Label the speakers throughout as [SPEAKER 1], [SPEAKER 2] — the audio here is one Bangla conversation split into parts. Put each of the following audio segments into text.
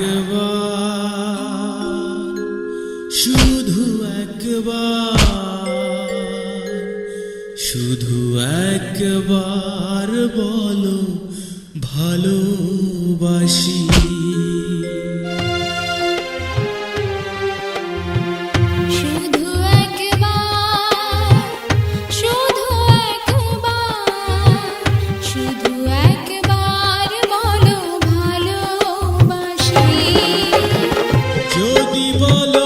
[SPEAKER 1] একবার শুধু একবার শুধু একবার বলো ভালোবাসি যদি বলো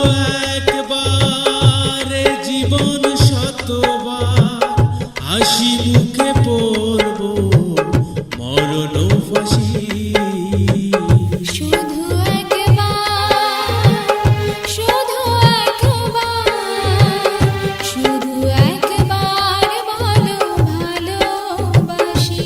[SPEAKER 1] একবার জীবন শতবার হাসি মুখে পড়ব মরণ ফাঁসি
[SPEAKER 2] শুধু একবার শুধু একবার বলো ভালোবাসি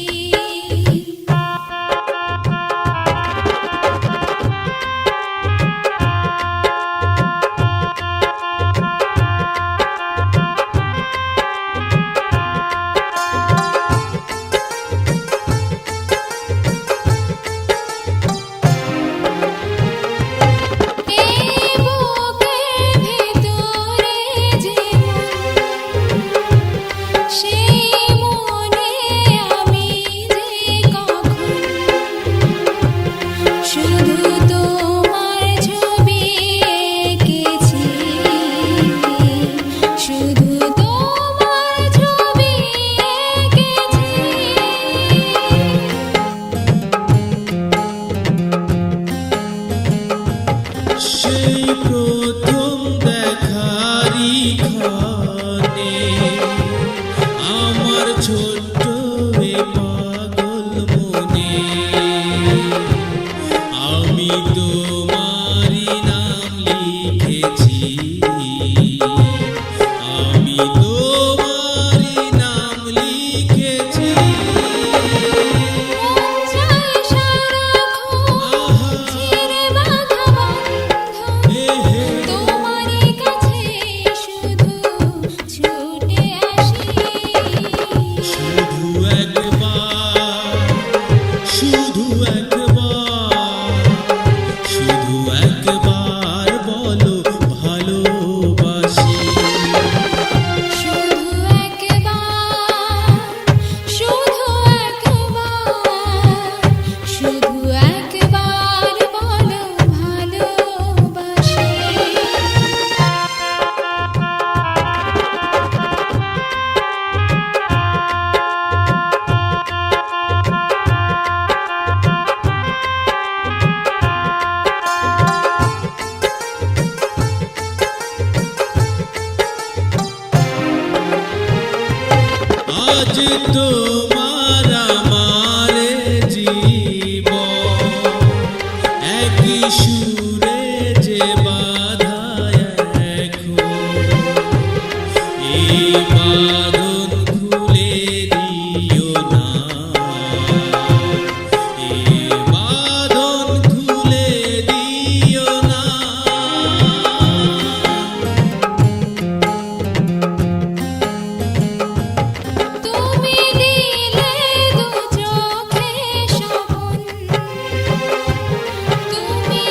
[SPEAKER 1] সেই প্রথম দেখারি ক্ষণে আমার ছোট্ট এ পাগল মনে আমি তোমারই নাম লিখেছি আমি তোমারই নাম লিখেছি শুধু একবার বলো ভালোবাসি
[SPEAKER 2] শুধু একবার বলো ভালোবাসি
[SPEAKER 1] আজ তোমার আমার জীবন একই সুরে যে বাঁধা এখন এই বাঁধন খুলে দিও না এই বাঁধন খুলে দিও না
[SPEAKER 2] তুমি দিলে দু চোখে স্বপন তুমি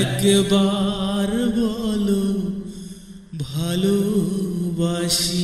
[SPEAKER 1] একবার বলো ভালোবাসি।